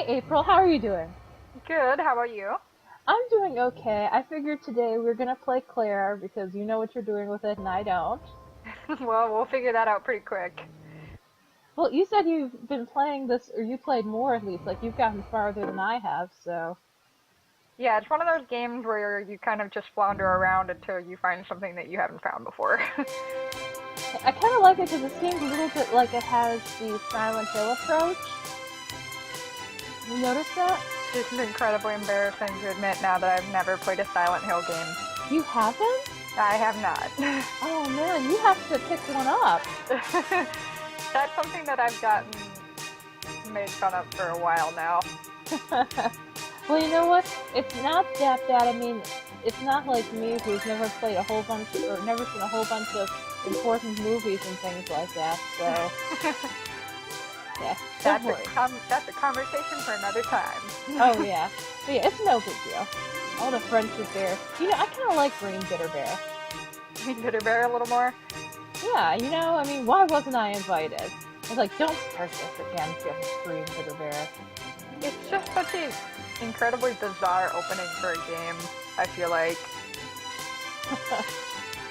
Hi, April. How are you doing? Good, how about you? I'm doing okay. I figured today we're gonna play Claire because you know what you're doing with it and I don't. Well, we'll figure that out pretty quick. Well, you said you've been playing this, or you played more at least, like you've gotten farther than I have, so. Yeah, it's one of those games where you kind of just flounder around until you find something that you haven't found before. I kind of like it because it seems a little bit like it has the Silent Hill approach. You notice that? This is incredibly embarrassing to admit now that I've never played a Silent Hill game. You haven't? I have not. Oh man, you have to pick one up. That's something that I've gotten made fun of for a while now. Well, you know what? It's not that bad. I mean, it's not like me who's never played a whole bunch or never seen a whole bunch of important movies and things like that. So, yeah, don't worry. That's a conversation for another time. Oh yeah, but yeah, it's no big deal. All the friendship there. You know, I kind of like Green Bitter Bear. Bitter Bear a little more. Yeah, you know, I mean, why wasn't I invited? I was like, don't start this again, just Green Bitter Bear. It's just such an incredibly bizarre opening for a game, I feel like.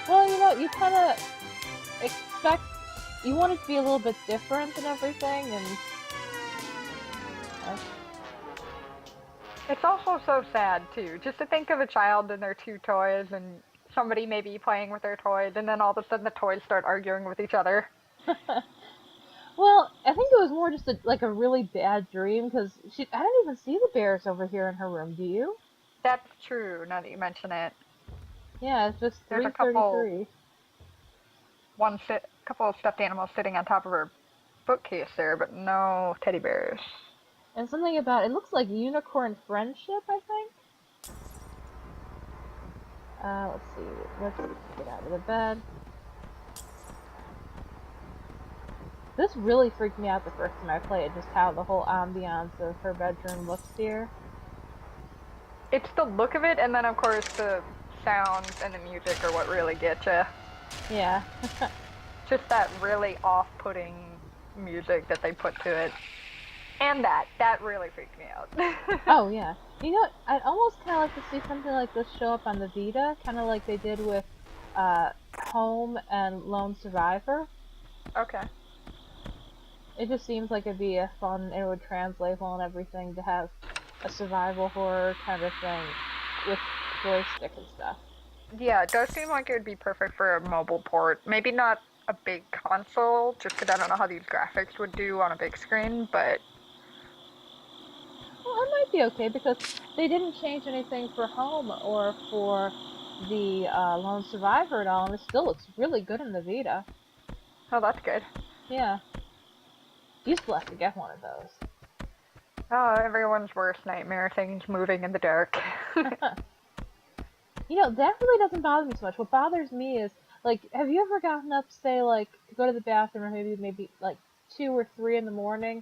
Well, you know, you kind of expect, you want it to be a little bit different and everything, and It's also so sad, too, just to think of a child and their two toys and somebody maybe playing with their toys, and then all of a sudden the toys start arguing with each other. well, I think it was more just like a really bad dream because I don't even see the bears over here in her room. Do you? That's true, now that you mention it. Yeah, it's just There's a couple, 3:33. couple of stuffed animals sitting on top of her bookcase there, but no teddy bears. And something about it looks like unicorn friendship. I think. Let's see. Let's get out of the bed. This really freaked me out the first time I played, just how the whole ambiance of her bedroom looks here. It's the look of it, and then of course the sounds and the music are what really get you. Yeah. Just that really off-putting music that they put to it. And that really freaked me out. Oh, yeah. You know what? I'd almost kind of like to see something like this show up on the Vita, kind of like they did with Home and Lone Survivor. Okay. It just seems like it'd be a fun, it would translate well and everything to have a survival horror kind of thing with joystick and stuff. Yeah, it does seem like it would be perfect for a mobile port. Maybe not a big console, just because I don't know how these graphics would do on a big screen, but Well, it might be okay because they didn't change anything for Home or for the Lone Survivor at all, and it still looks really good in the Vita. oh, that's good. Yeah. You still have to get one of those. Oh, everyone's worst nightmare, things moving in the dark. You know, that really doesn't bother me so much. What bothers me is, like, have you ever gotten up, say, like, to go to the bathroom or maybe, like, 2 or 3 in the morning,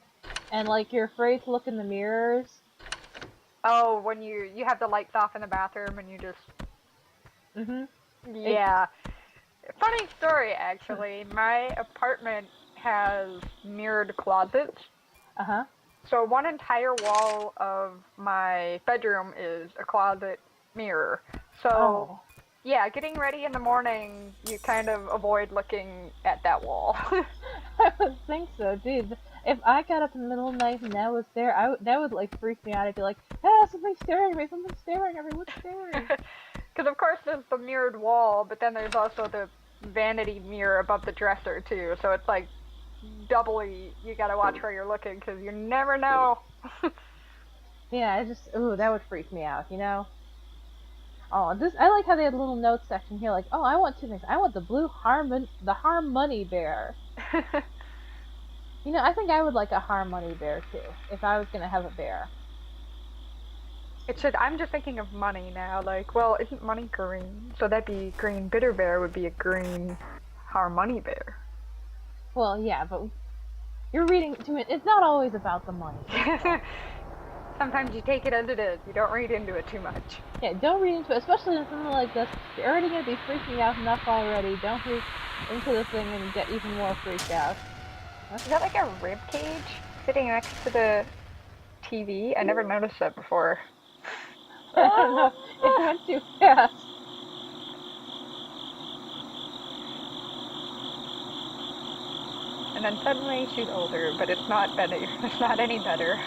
and, like, you're afraid to look in the mirrors? Oh, when you have the lights off in the bathroom and you just... Mm-hmm. Yeah. Funny story, actually. My apartment has mirrored closets. Uh-huh. So one entire wall of my bedroom is a closet mirror. So, Oh. yeah, getting ready in the morning, you kind of avoid looking at that wall. I would think so, dude. If I got up in the middle of the night and that was there, that would, like, freak me out. I'd be like, ah, something's staring at me, what's staring? Because, of course, there's the mirrored wall, but then there's also the vanity mirror above the dresser, too. So it's like doubly, you gotta watch where you're looking, because you never know. Yeah, ooh, that would freak me out, you know? Oh, I like how they had a little note section here, like, oh, I want 2 things. I want the Harmony Bear. You know, I think I would like a Harmony Bear, too, if I was gonna have a bear. I'm just thinking of money now, like, well, isn't money green? So that'd be green bitter bear would be a green harmony bear. Well, yeah, but you're reading too much. It's not always about the money. Sometimes you take it as it is. You don't read into it too much. Yeah, don't read into it, especially in something like this. You're already going to be freaking out enough already. Don't read into the thing and get even more freaked out. Is that like a rib cage sitting next to the TV? I never noticed that before. I don't know. It went too fast. And then suddenly she's older, but it's not better. It's not any better.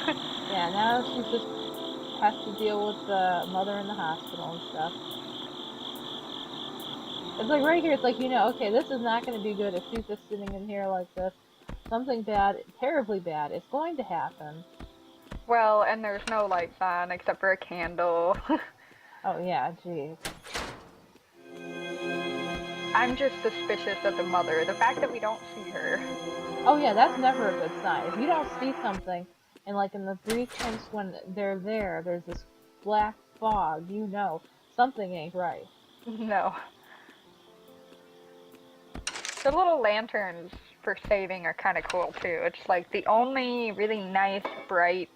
Yeah, now she just has to deal with the mother in the hospital and stuff. It's like right here, it's like, okay, this is not going to be good if she's just sitting in here like this. Something bad, terribly bad, is going to happen. Well, and there's no lights on except for a candle. Oh, yeah, geez. I'm just suspicious of the mother. The fact that we don't see her. Oh, yeah, that's never a good sign. If you don't see something, and like in the brief hints when they're there, there's this black fog, something ain't right. No. The little lanterns for saving are kind of cool too. It's like the only really nice, bright,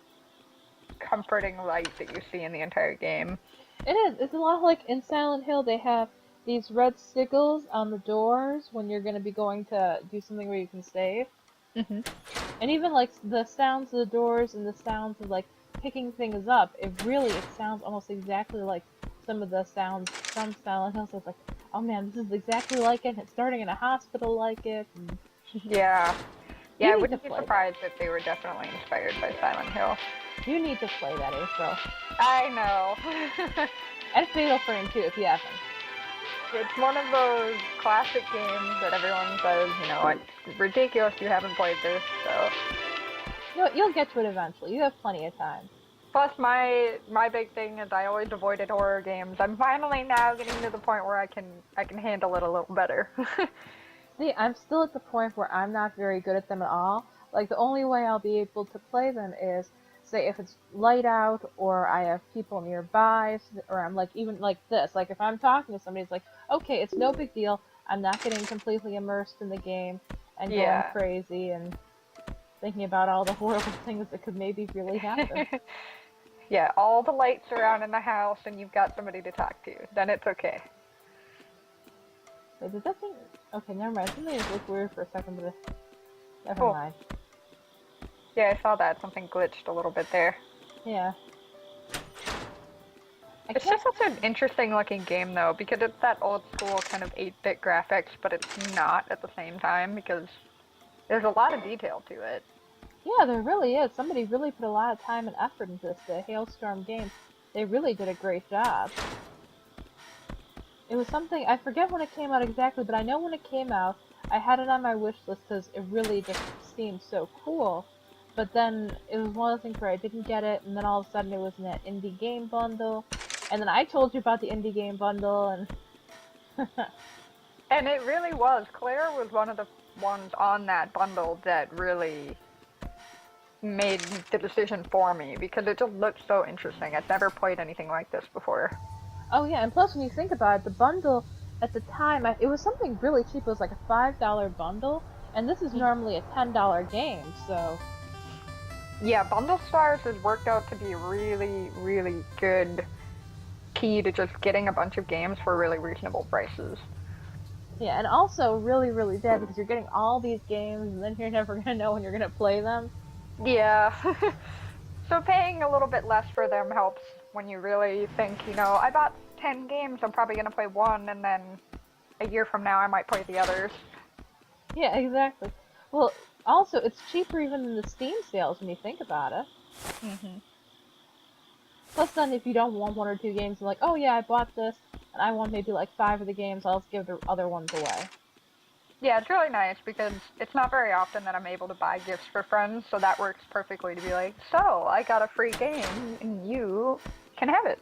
comforting light that you see in the entire game. It is. It's a lot like in Silent Hill, they have these red sigils on the doors when you're going to be going to do something where you can save. Mm-hmm. And even like the sounds of the doors and the sounds of like picking things up, it sounds almost exactly like some of the sounds from Silent Hill. So it's like, oh man, this is exactly like it. It's starting in a hospital like it. And Yeah. Yeah, I wouldn't be play surprised if they were definitely inspired by Silent Hill. You need to play that, April. I know. And Fatal Frame too, if you haven't. It's one of those classic games that everyone says, it's ridiculous you haven't played this, so. You'll get to it eventually. You have plenty of time. Plus, my big thing is I always avoided horror games. I'm finally now getting to the point where I can handle it a little better. See, I'm still at the point where I'm not very good at them at all. Like, the only way I'll be able to play them is, say, if it's light out, or I have people nearby, or I'm like, even like this. Like, if I'm talking to somebody, it's like, okay, it's no big deal. I'm not getting completely immersed in the game and going crazy and thinking about all the horrible things that could maybe really happen. Yeah, all the lights are on in the house and you've got somebody to talk to. Then it's okay. Wait, did that thing... Okay, never mind. Something just looked weird for a second, but never mind. Yeah, I saw that. Something glitched a little bit there. Yeah. It's just such an interesting looking game though, because it's that old school kind of 8-bit graphics, but it's not at the same time, because there's a lot of detail to it. Yeah, there really is. Somebody really put a lot of time and effort into this. The Hailstorm Games, they really did a great job. It was something, I forget when it came out exactly, but I know when it came out, I had it on my wish list because it really just seemed so cool. But then it was one of the things where I didn't get it, and then all of a sudden it was in that indie game bundle. And then I told you about the indie game bundle, and... And it really was. Claire was one of the ones on that bundle that really made the decision for me, because it just looked so interesting. I'd never played anything like this before. Oh yeah, and plus when you think about it, the bundle at the time, it was something really cheap. It was like a $5 bundle, and this is normally a $10 game, so... Yeah, Bundle Stars has worked out to be a really, really good key to just getting a bunch of games for really reasonable prices. Yeah, and also really, really bad because you're getting all these games and then you're never going to know when you're going to play them. Yeah. So paying a little bit less for them helps when you really think, I bought 10 games, I'm probably going to play one, and then a year from now I might play the others. Yeah, exactly. Well, also, it's cheaper even than the Steam sales when you think about it. Mm-hmm. Plus then, if you don't want one or two games, you're like, oh yeah, I bought this, and I want maybe like 5 of the games, I'll just give the other ones away. Yeah, it's really nice because it's not very often that I'm able to buy gifts for friends, so that works perfectly to be like, so, I got a free game, and you can have it.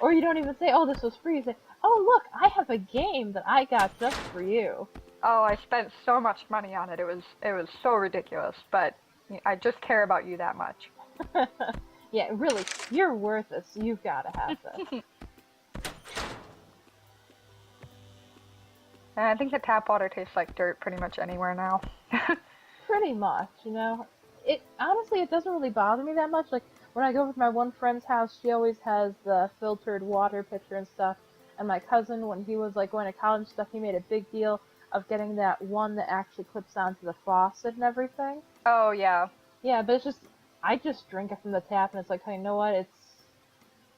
Or you don't even say, oh, this was free, you say, oh look, I have a game that I got just for you. Oh, I spent so much money on it, it was so ridiculous, but I just care about you that much. Yeah, really, you're worth it, so you've got to have this. I think the tap water tastes like dirt pretty much anywhere now. Pretty much, honestly, it doesn't really bother me that much. Like, when I go over to my one friend's house, she always has the filtered water pitcher and stuff. And my cousin, when he was, like, going to college and stuff, he made a big deal of getting that one that actually clips onto the faucet and everything. Oh, yeah. Yeah, but it's just, I just drink it from the tap, and it's like, hey, you know what?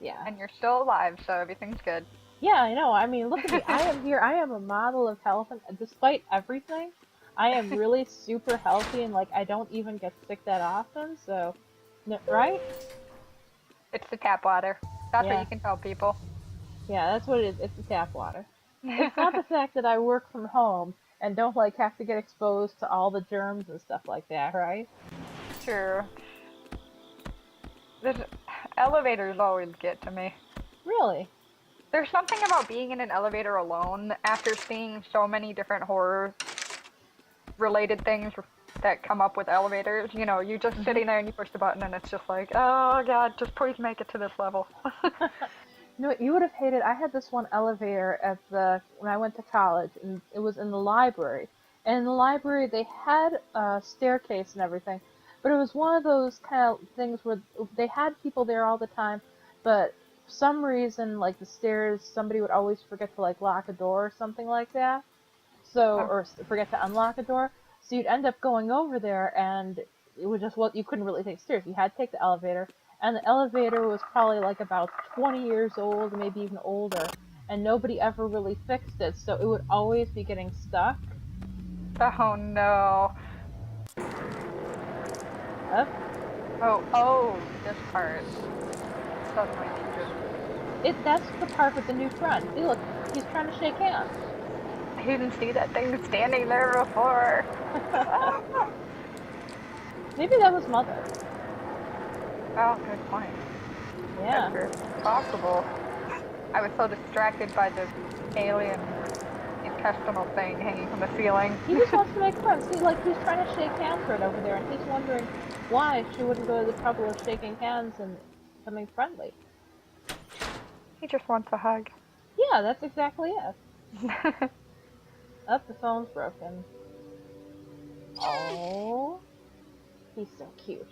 Yeah. And you're still alive, so everything's good. Yeah, I know. I mean, look at me. I am here. I am a model of health, and despite everything, I am really super healthy, and like I don't even get sick that often. So, right? It's the tap water. That's what Yeah, you can tell people. yeah. That's what it is. It's the tap water. It's not the fact that I work from home and don't like have to get exposed to all the germs and stuff like that, right? True. There's elevators always get to me. Really? There's something about being in an elevator alone after seeing so many different horror related things that come up with elevators. You know, you're just Hmm. sitting there and you push the button and it's just like, oh god, just please make it to this level. You know what you would have hated? I had this one elevator at the when I went to college, and it was in the library. And in the library, they had a staircase and everything, but it was one of those kind of things where they had people there all the time, but for some reason, like the stairs, somebody would always forget to like lock a door or something like that. So, Oh, or forget to unlock a door. So you'd end up going over there, and it was just what you couldn't really take stairs. You had to take the elevator, and the elevator was probably like about 20 years old, maybe even older, and nobody ever really fixed it. So it would always be getting stuck. oh no. Up. Oh, this part. Suddenly just. That's the part with the new friend. See, look, he's trying to shake hands. I didn't see that thing standing there before. Maybe that was Mother. Oh, good point. That's Yeah. very possible. I was so distracted by the alien intestinal thing hanging from the ceiling. He just wants to make friends. See, like, he's trying to shake hands right over there, and he's wondering why she wouldn't go to the trouble of shaking hands and becoming friendly. He just wants a hug. Yeah, that's exactly it. Up, the phone's broken. Oh, he's so cute.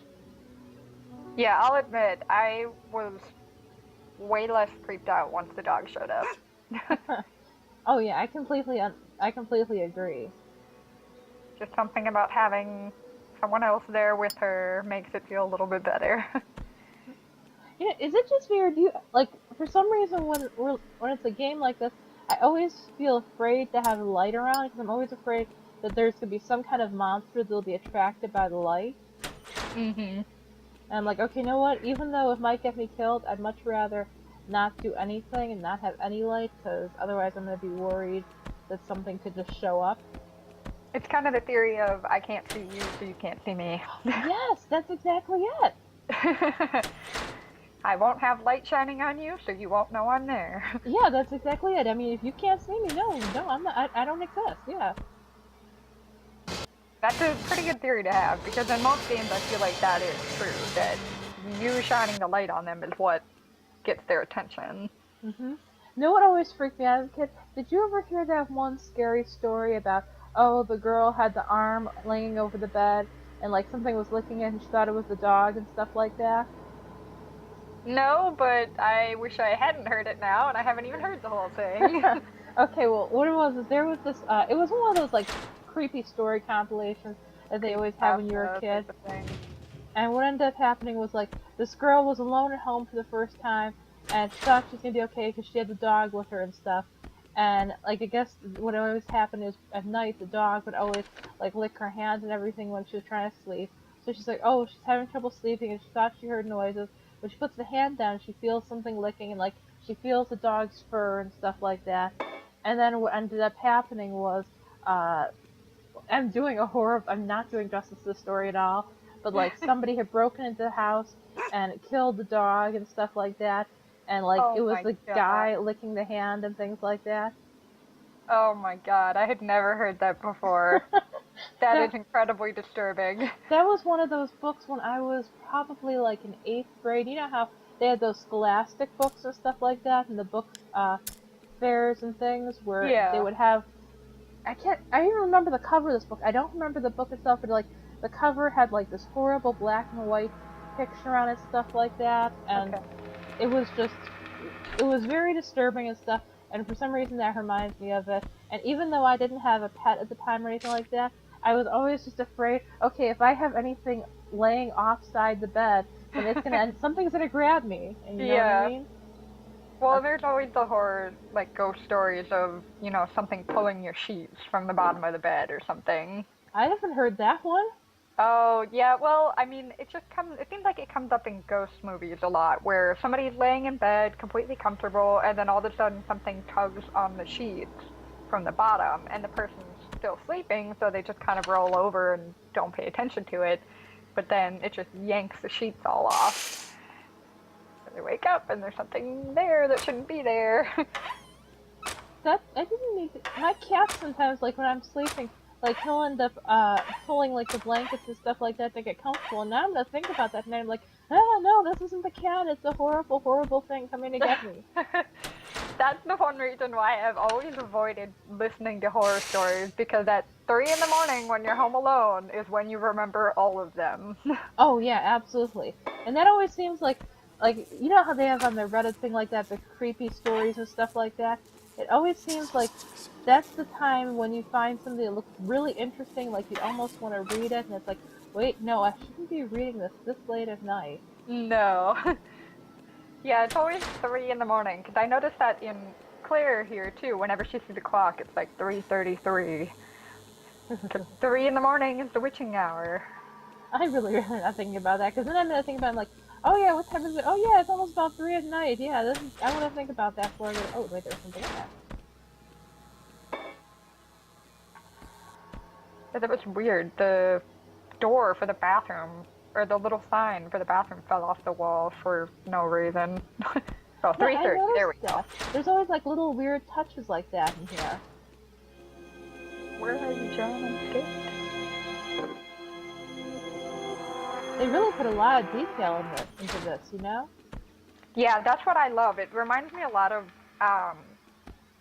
Yeah, I'll admit, I was way less creeped out once the dog showed up. Oh yeah, I completely agree. Just something about having someone else there with her makes it feel a little bit better. You know, is it just weird? You like for some reason when it's a game like this, I always feel afraid to have a light around because I'm always afraid that there's gonna be some kind of monster that'll be attracted by the light. Mm-hmm. And I'm like, okay, you know what? Even though it might get me killed, I'd much rather not do anything and not have any light, because otherwise I'm gonna be worried that something could just show up. It's kind of the theory of I can't see you, so you can't see me. Yes, that's exactly it. I won't have light shining on you, so you won't know I'm there. Yeah, that's exactly it. I mean, if you can't see me, no, I'm not. I don't exist. Yeah. That's a pretty good theory to have, because in most games I feel like that is true, that you shining the light on them is what gets their attention. Mhm. Know what always freaked me out as a kid? Did you ever hear that one scary story about oh the girl had the arm laying over the bed and like something was licking it and she thought it was the dog and stuff like that? No, but I wish I hadn't heard it now, and I haven't even heard the whole thing. Okay, well, what it was is there was this. It was one of those like creepy story compilations that they always have when you're a kid. Type of thing. And what ended up happening was like this girl was alone at home for the first time, and she thought she was gonna be okay because she had the dog with her and stuff. And like I guess what always happened is at night the dog would always like lick her hands and everything when she was trying to sleep. So she's like, oh, she's having trouble sleeping, and she thought she heard noises, but she puts the hand down, and she feels something licking, and like she feels the dog's fur and stuff like that. And then what ended up happening was, uh, I'm not doing justice to the story at all, but like somebody had broken into the house and killed the dog and stuff like that, and like Oh it was my the god. guy licking the hand and things like that. Oh my god, I had never heard that before. That that is incredibly disturbing. that was one of those books when I was probably like in 8th grade. You know how they had those scholastic books and stuff like that, and the book fairs and things where they Yeah. would have I even remember the cover of this book. I don't remember the book itself, but like the cover had like this horrible black and white picture on it, stuff like that, and Okay. it was just it was very disturbing and stuff. And for some reason that reminds me of it. And even though I didn't have a pet at the time or anything like that, I was always just afraid. Okay, if I have anything laying offside the bed, and it's gonna and something's gonna grab me, and you know what I Yeah. mean? Well, there's always the horror, like ghost stories of, something pulling your sheets from the bottom of the bed or something. I haven't heard that one. Oh, yeah, well, I mean, it seems like it comes up in ghost movies a lot, where somebody's laying in bed, completely comfortable, and then all of a sudden something tugs on the sheets from the bottom, and the person's still sleeping, so they just kind of roll over and don't pay attention to it, but then it just yanks the sheets all off. So they wake up, and there's something there that shouldn't be there. That I didn't need to, my cat sometimes like when I'm sleeping, like he'll end up pulling like the blankets and stuff like that to get comfortable. And now I'm gonna think about that and I'm like, oh no, this isn't the cat. It's a horrible, horrible thing coming to get me. That's the one reason why I've always avoided listening to horror stories, because at 3 in the morning when you're home alone is when you remember all of them. Oh yeah, absolutely. And that always seems like you know how they have on their Reddit thing like that, the creepy stories and stuff like that. It always seems like that's the time when you find something that looks really interesting, like you'd almost want to read it, and it's like, wait, no, I shouldn't be reading this late at night. No. Yeah, it's always 3 in the morning, because I noticed that in Claire here too. Whenever she sees the clock, it's like 3:33. 3 in the morning is the witching hour. I really rather not thinking about that, because then I'm gonna think about, like, oh yeah, what time is it? Oh yeah, it's almost about 3 at night. Yeah, I want to think about that before I go, oh wait, there's something in that. But that was weird. The door for the bathroom, or the little sign for the bathroom, fell off the wall for no reason. Oh, Yeah, I 3:30. There we noticed go. that. There's always like little weird touches like that in here. Where are you, John? I'm scared. They really put a lot of detail into this, you know? Yeah, that's what I love. It reminds me a lot of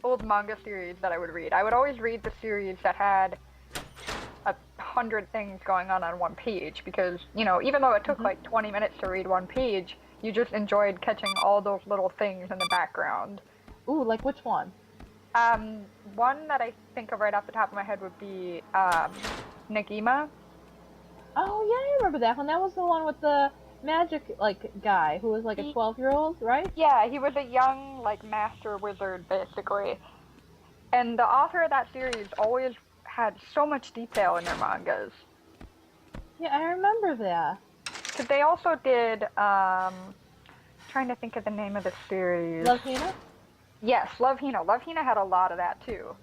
old manga series that I would read. I would always read the series that had 100 things going on one page, because, even though it took like 20 minutes to read one page, you just enjoyed catching all those little things in the background. Ooh, like which one? One that I think of right off the top of my head would be Negima. Oh yeah, I remember that one. That was the one with the magic like guy who was like a 12-year-old, right? Yeah, he was a young like master wizard basically. And the author of that series always had so much detail in their mangas. Yeah, I remember that. Because they also did trying to think of the name of the series. Love Hina? Yes, Love Hina. Love Hina had a lot of that too.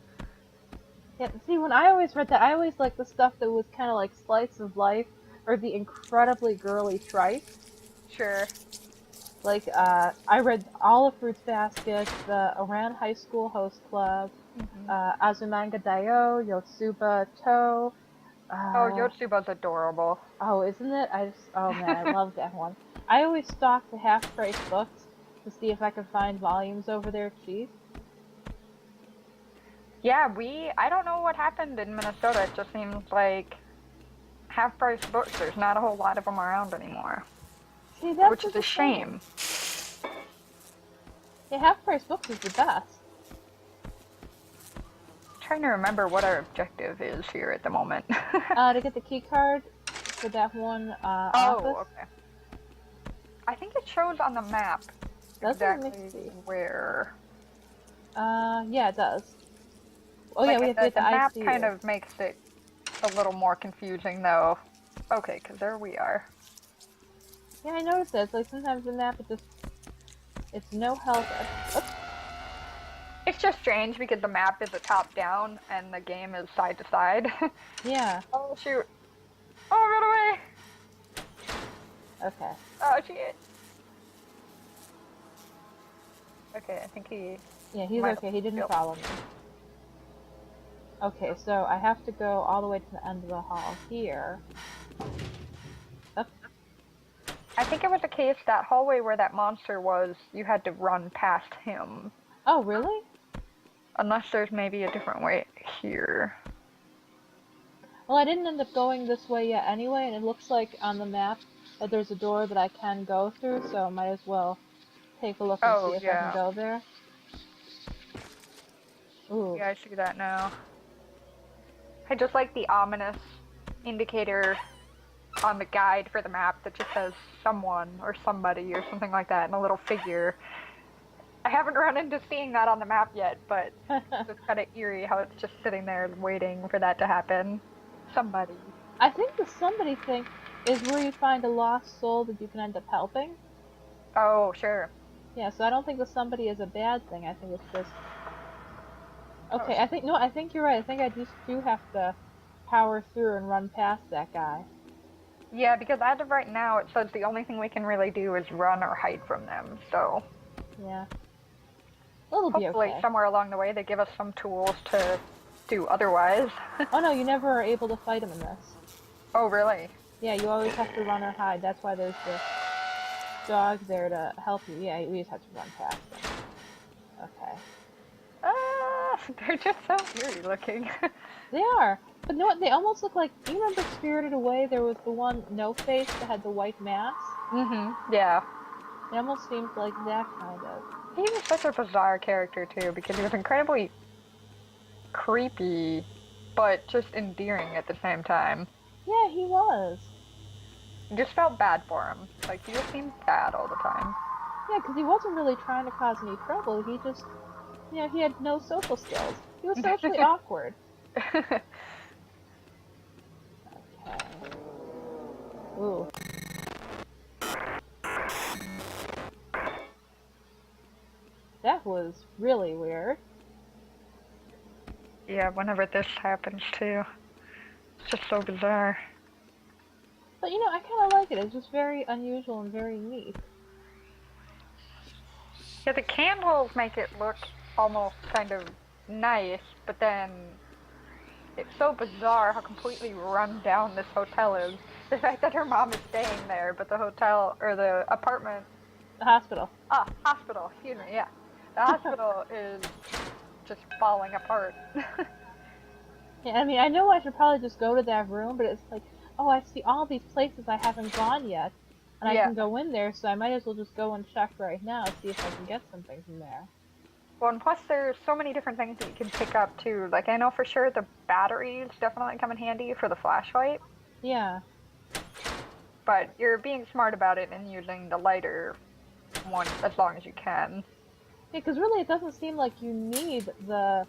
Yeah, see, when I always read that, I always liked the stuff that was kind of like slice of life, or the incredibly girly tripe. Sure. Like, I read all of Fruits Basket, the Around High School Host Club, Azumanga Daioh, Yotsuba To. Oh, Yotsuba's adorable. Oh, isn't it? Oh man, I love that one. I always stalk the half-price books to see if I can find volumes over there cheap. Yeah, I don't know what happened in Minnesota. It just seems like half-price books, there's not a whole lot of them around anymore. See, that's which is a shame. Yeah, half-price books is the best. I'm trying to remember what our objective is here at the moment. To get the key card for that one office. Oh, okay. I think it shows on the map exactly where. Yeah, it does. Oh like yeah, we have to get the map ICU. kind of makes it a little more confusing though. Okay, because there we are. Yeah, I noticed that. It's like sometimes the map, it's no help. Oops. It's just strange because the map is a top-down and the game is side-to-side. Yeah. Oh, shoot. Oh, run away! Okay. Oh, shit. Okay, I think he... Yeah, he's okay. He didn't follow me. Okay, so I have to go all the way to the end of the hall here. Up. I think it was the case that hallway where that monster was, you had to run past him. Oh, really? Unless there's maybe a different way here. Well, I didn't end up going this way yet anyway, and it looks like on the map that there's a door that I can go through, so I might as well take a look and see if I can go there. Ooh. Yeah, I see that now. I just like the ominous indicator on the guide for the map that just says someone or somebody or something like that, and a little figure. I haven't run into seeing that on the map yet, but it's kind of eerie how it's just sitting there waiting for that to happen. Somebody. I think the somebody thing is where you find a lost soul that you can end up helping. Oh, sure. Yeah, so I don't think the somebody is a bad thing. I think it's just okay. Oh, I think you're right. I think I just do have to power through and run past that guy. yeah, because as of right now, it says the only thing we can really do is run or hide from them, so Yeah, it'll be hopefully okay. somewhere along the way they give us some tools to do otherwise. Oh no, you never are able to fight him in this. Oh, really? Yeah, you always have to run or hide. That's why there's the dog there to help you. Yeah, we just have to run past them. Okay. They're just so eerie looking. They are. But you know what? They almost look like. Do you remember Spirited Away? There was the one No Face that had the white mask. Yeah. It almost seems like that kind of. He was such a bizarre character too, because he was incredibly creepy, but just endearing at the same time. Yeah, he was. You just felt bad for him. Like, he just seemed bad all the time. Yeah, because he wasn't really trying to cause any trouble. He just, he had no social skills. He was socially awkward. Okay. Ooh. That was really weird. Yeah, whenever this happens too. It's just so bizarre. But I kind of like it. It's just very unusual and very neat. Yeah, the candles make it look almost kind of nice, but then it's so bizarre how completely run down this hotel is. The fact that her mom is staying there, but the hotel, or the apartment... The hospital. Hospital, excuse me, yeah. The hospital is just falling apart. Yeah, I mean, I know I should probably just go to that room, but it's like, oh, I see all these places I haven't gone yet, and I can go in there, so I might as well just go and check right now, see if I can get something from there. Well, and plus there's so many different things that you can pick up too. Like, I know for sure the batteries definitely come in handy for the flashlight. Yeah. But you're being smart about it and using the lighter one as long as you can. Yeah, because really it doesn't seem like you need the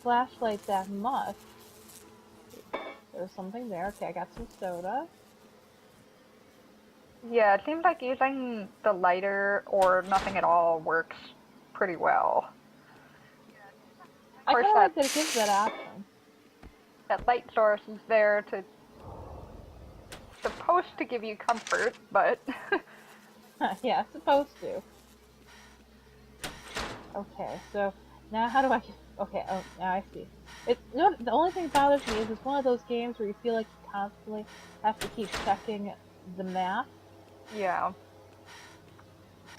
flashlight that much. There's something there. Okay, I got some soda. Yeah, it seems like using the lighter or nothing at all works pretty well. I kind of like that it gives that option. That light source is there to... supposed to give you comfort, but... Yeah, it's supposed to. Okay, so now how do I get... Okay, oh, now I see. The only thing that bothers me is it's one of those games where you feel like you constantly have to keep checking the map. Yeah.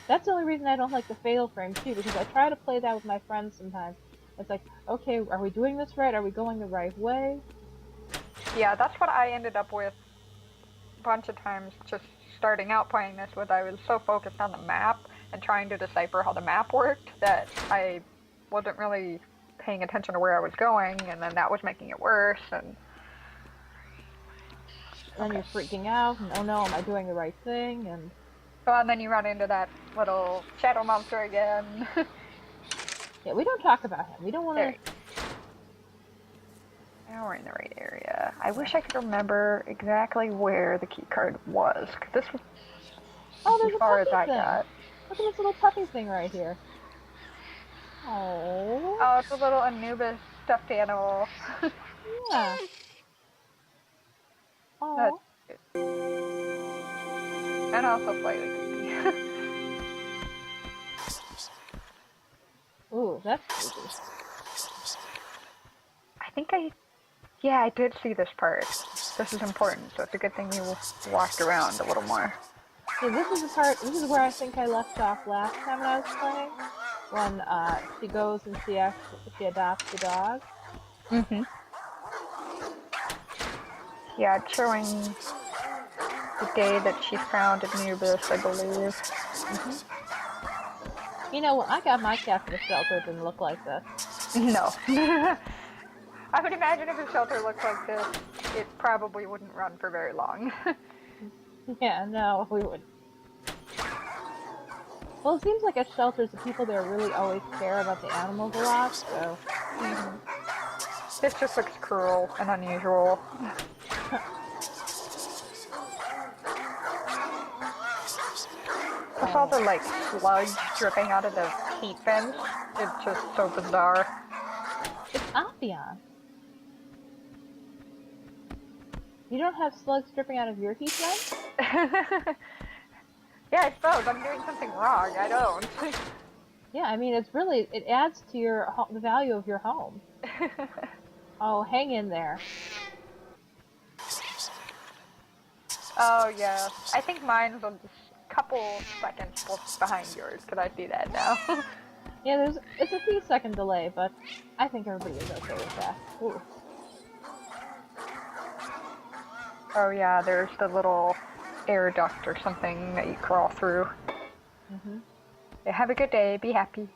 That's the only reason I don't like the fatal frame too, because I try to play that with my friends sometimes. It's like, okay, are we doing this right? Are we going the right way? Yeah, that's what I ended up with a bunch of times just starting out playing this with. I was so focused on the map and trying to decipher how the map worked that I wasn't really paying attention to where I was going, and then that was making it worse. And then you're freaking out, and oh no, am I doing the right thing? And then you run into that little shadow monster again. Yeah, we don't talk about him. We don't want to... Now we're in the right area. I wish I could remember exactly where the key card was. This was there's as far a as puppy I thing. got. Look at this little puppy thing right here. Oh. Oh, it's a little Anubis stuffed animal. Yeah. Oh. And also slightly creepy. Ooh, that's creepy. I did see this part. This is important, so it's a good thing you walked around a little more. Yeah, this is where I think I left off last time when I was playing. When she goes and she adopts the dog. Mm-hmm. Yeah, it's showing the day that she found Anubis, I believe. Mm-hmm. When I got my cat from the shelter, it didn't look like this. No. I would imagine if a shelter looked like this, it probably wouldn't run for very long. Yeah, no, we would. Well, it seems like at shelters, the people there really always care about the animals a lot, so. This just looks cruel and unusual. With all the, like, sludge dripping out of the heat vents, it's just so bizarre. It's ambiance. You don't have slugs dripping out of your heat vent? Yeah, I suppose I'm doing something wrong. I don't. Yeah, I mean, it adds to the value of your home. Oh, hang in there. Oh, yeah. I think mine's a couple seconds behind yours. Could I see that now? Yeah, it's a few second delay, but I think everybody is okay with that. Ooh. Oh, yeah, there's the little air duct or something that you crawl through. Mm-hmm. Yeah, have a good day. Be happy.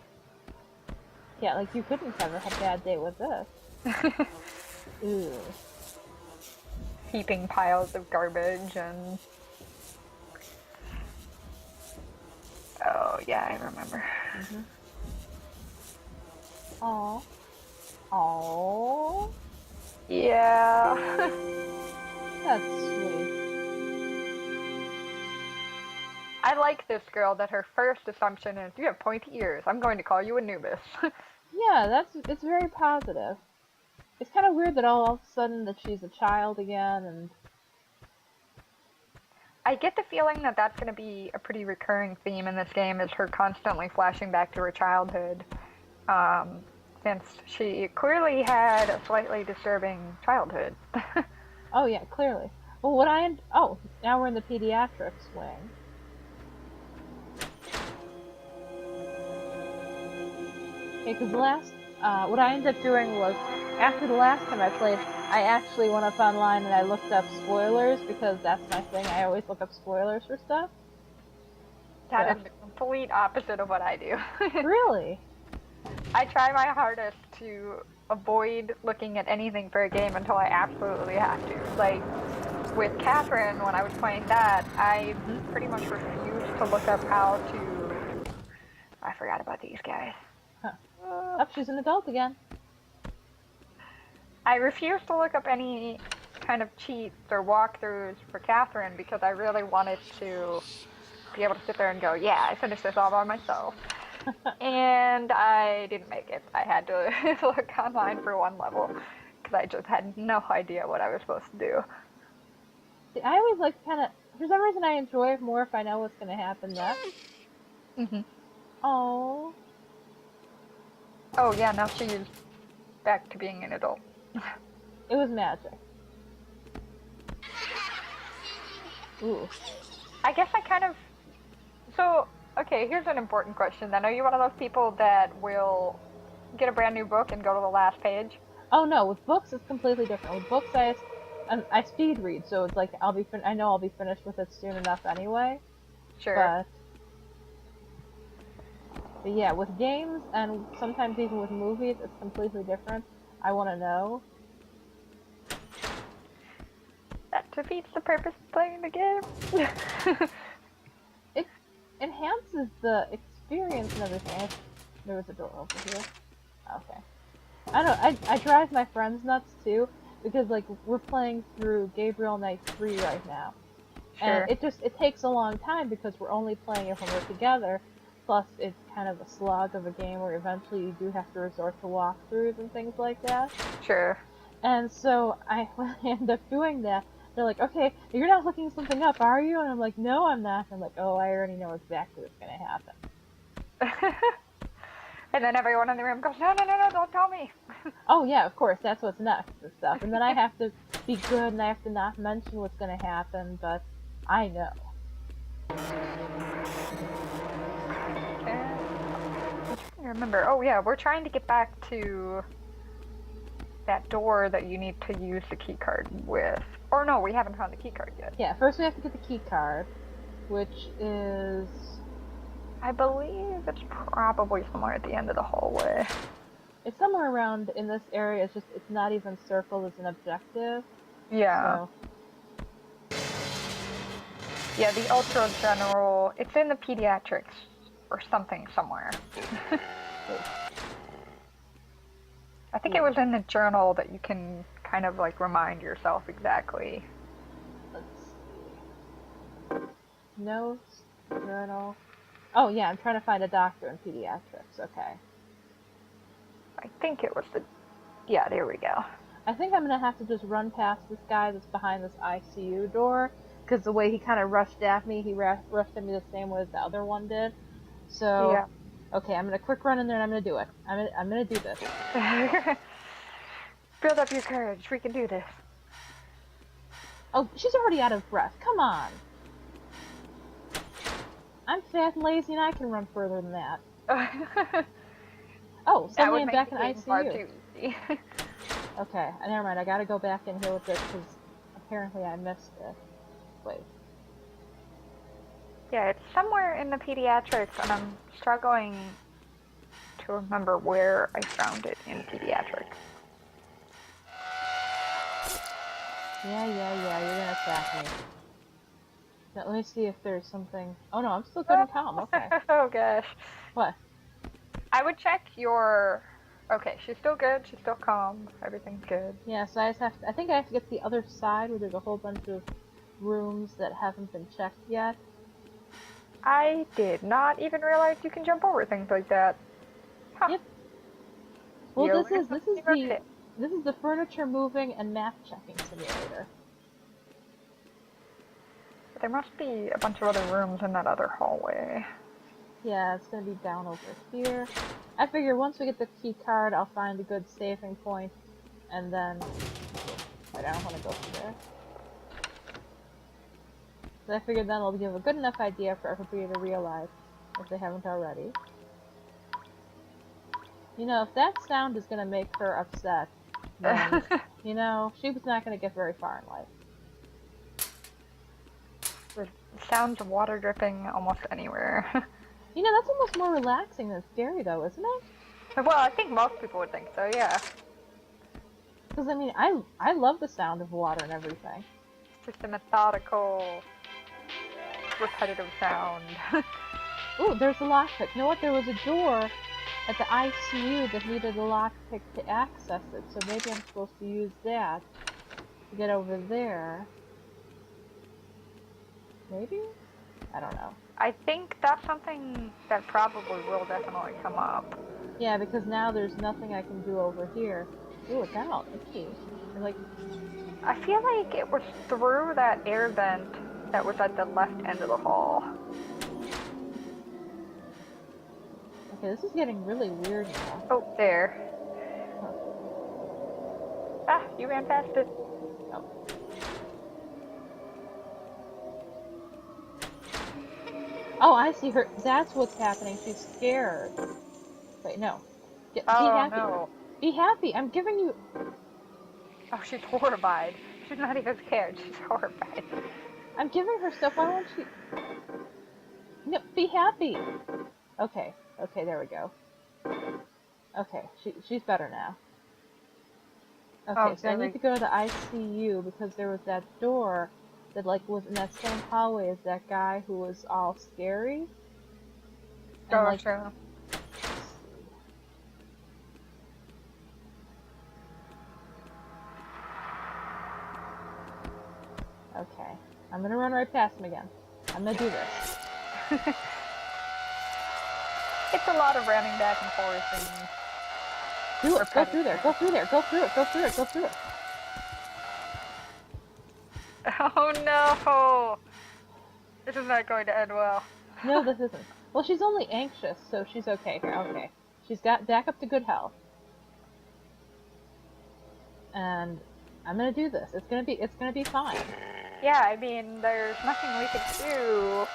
Yeah, like you couldn't have a bad day with this. Ooh. Heaping piles of garbage and... Oh, yeah, I remember. Mm-hmm. Aww. Aww. Yeah. That's sweet. I like this girl that her first assumption is, you have pointy ears. I'm going to call you Anubis. Yeah, it's very positive. It's kind of weird that all of a sudden that she's a child again, and... I get the feeling that that's going to be a pretty recurring theme in this game, is her constantly flashing back to her childhood. Since she clearly had a slightly disturbing childhood. Oh yeah, clearly. Well, now we're in the pediatrics wing. Okay, because what I ended up doing was, after the last time I played, I actually went up online and I looked up spoilers, because that's my thing. I always look up spoilers for stuff. That is the complete opposite of what I do. Really? I try my hardest to avoid looking at anything for a game until I absolutely have to. Like, with Catherine, when I was playing that, I pretty much refused to look up how to... I forgot about these guys. Huh. Oh, she's an adult again. I refused to look up any kind of cheats or walkthroughs for Catherine because I really wanted to be able to sit there and go, yeah, I finished this all by myself. And I didn't make it. I had to look online for one level because I just had no idea what I was supposed to do. See, I always like for some reason I enjoy it more if I know what's going to happen next. Mm-hmm. Oh. Oh yeah, now she's back to being an adult. It was magic. Ooh. I guess I kind of... So, okay, here's an important question then. Are you one of those people that will get a brand new book and go to the last page? Oh no, with books it's completely different. With books I speed read, so it's like I know I'll be finished with it soon enough anyway. Sure. But yeah, with games and sometimes even with movies, it's completely different. I want to know. That defeats the purpose of playing the game. It enhances the experience and everything. There was a door over here. Okay. I don't know, I drive my friends nuts too, because like we're playing through Gabriel Knight 3 right now. Sure. And it takes a long time because we're only playing it when we're together. Plus, it's kind of a slog of a game where eventually you do have to resort to walkthroughs and things like that. Sure. And so when I end up doing that, they're like, okay, you're not looking something up, are you? And I'm like, no, I'm not. And I'm like, oh, I already know exactly what's going to happen. And then everyone in the room goes, no, don't tell me. Oh, yeah, of course, that's what's next and stuff. And then I have to be good and I have to not mention what's going to happen, but I know. I remember. Oh yeah, we're trying to get back to that door that you need to use the key card with. Or no, we haven't found the key card yet. Yeah, first we have to get the key card, which is... I believe it's probably somewhere at the end of the hallway. It's somewhere around in this area. It's not even circled as an objective. Yeah. So, Yeah, the Ultra General, it's in the pediatrics or something somewhere. I think it was in the journal that you can kind of like remind yourself exactly. let's see. Notes, journal. Oh yeah, I'm trying to find a doctor in pediatrics. Okay. I think it was the, yeah, there we go. I think I'm gonna have to just run past this guy that's behind this ICU door, because the way he kind of rushed at me, he rushed at me the same way as the other one did. So, Yeah. okay, I'm gonna quick run in there and I'm gonna do it. I'm gonna do this. Build up your courage. We can do this. Oh, she's already out of breath. Come on. I'm fat and lazy and I can run further than that. Oh, That suddenly would I'm make back the in game far ICU. too easy. Okay, never mind. I gotta go back in here with this because apparently I missed it. Wait. Yeah, it's somewhere in the pediatrics, and I'm struggling to remember where I found it in pediatrics. Yeah, you're gonna attack me. Now, let me see if there's something. Oh no, I'm still good and calm. Okay. Oh gosh. What? I would check your. Okay, she's still good. She's still calm. Everything's good. Yeah, so I just have to, I think I have to get to the other side where there's a whole bunch of rooms that haven't been checked yet. I did not even realize you can jump over things like that. Huh. Yep. Well, You this is learned this is the furniture moving and map checking simulator. There must be a bunch of other rooms in that other hallway. Yeah, it's gonna be down over here. I figure once we get the key card, I'll find a good saving point, and then wait, I don't want to go through there. So I figured then it'll give a good enough idea for everybody to realize, if they haven't already. You know, if that sound is gonna make her upset, then, you know, she was not gonna get very far in life. The sounds of water dripping almost anywhere. You know, that's almost more relaxing than scary, though, isn't it? Well, I think most people would think so, yeah. Because, I mean, I love the sound of water and everything. It's just a methodical, repetitive sound. Ooh, there's a lockpick. You know what? There was a door at the ICU that needed a lockpick to access it, so maybe I'm supposed to use that to get over there. Maybe? I don't know. I think that's something that probably will definitely come up. Yeah, because now there's nothing I can do over here. Ooh, it got all icky. Like, I feel like it was through that air vent that was at the left end of the hall. okay, this is getting really weird now. Oh, there. Ah, you ran past it. Oh. Oh, I see her. That's what's happening. She's scared. Wait, no. Be happy. No. Be happy. I'm giving you... Oh, she's horrified. She's not even scared. She's horrified. I'm giving her stuff. Why won't she... No, be happy. Okay. Okay, there we go. Okay, she's better now. Okay, so I need to go to the ICU because there was that door that, like, was in that same hallway as that guy who was all scary. And, like, True. Okay, I'm gonna run right past him again. I'm gonna do this. It's a lot of running back and forth and... Do it! Go through there! Go through there! Go through it! Go through it! Go through it! Oh no! This is not going to end well. No, this isn't. Well, she's only anxious, so she's okay here. Okay. She's got back up to good health. And I'm gonna do this. It's gonna be fine. Yeah, I mean, there's nothing we could do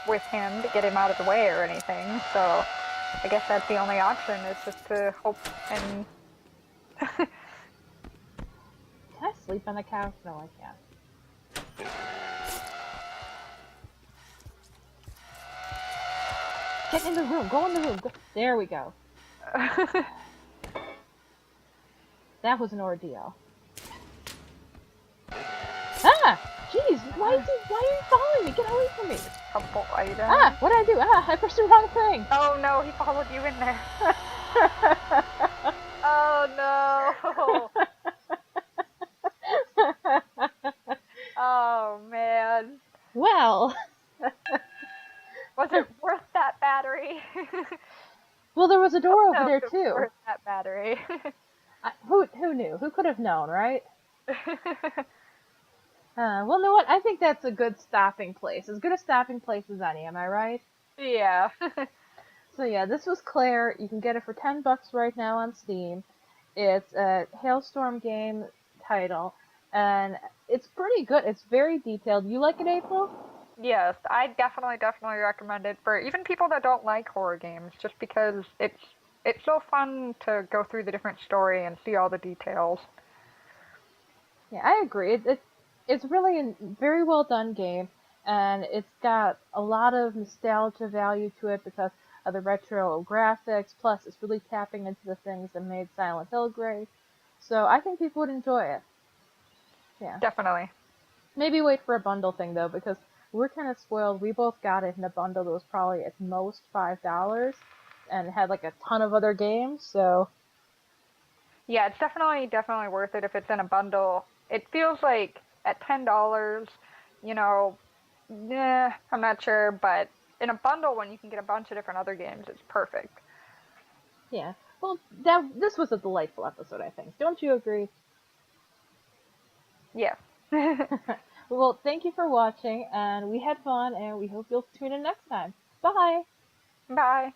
with him to get him out of the way or anything, so I guess that's the only option, is just to hope and... Can I sleep on the couch? No, I can't. Get in the room. Go in the room. Go. There we go. That was an ordeal. Jeez, why are you following me? Get away from me! Couple items. Ah, what did I do? Ah, I pressed the wrong thing. Oh no, he followed you in there. Oh no. Oh man. Well, Was it worth that battery? well, there was a Don't door over know there if it was too. worth that battery. Who knew? Who could have known, right? Well, you know what? I think that's a good stopping place. As good a stopping place as any. Am I right? Yeah. So yeah, this was Claire. You can get it for $10 right now on Steam. It's a Hailstorm game title, and it's pretty good. It's very detailed. You like it, April? Yes, I definitely recommend it for even people that don't like horror games, just because it's so fun to go through the different story and see all the details. Yeah, I agree. It's really a very well done game, and it's got a lot of nostalgia value to it because of the retro graphics. Plus, it's really tapping into the things that made Silent Hill great. So I think people would enjoy it. Yeah. Definitely. Maybe wait for a bundle thing though, because we're kind of spoiled. We both got it in a bundle that was probably at most $5, and had like a ton of other games. So Yeah, it's definitely worth it if it's in a bundle. It feels like at $10, you know, I'm not sure, but in a bundle when you can get a bunch of different other games, it's perfect. yeah. Well, this was a delightful episode, I think. Don't you agree? Yeah. Well, thank you for watching, and we had fun, and we hope you'll tune in next time. Bye! Bye.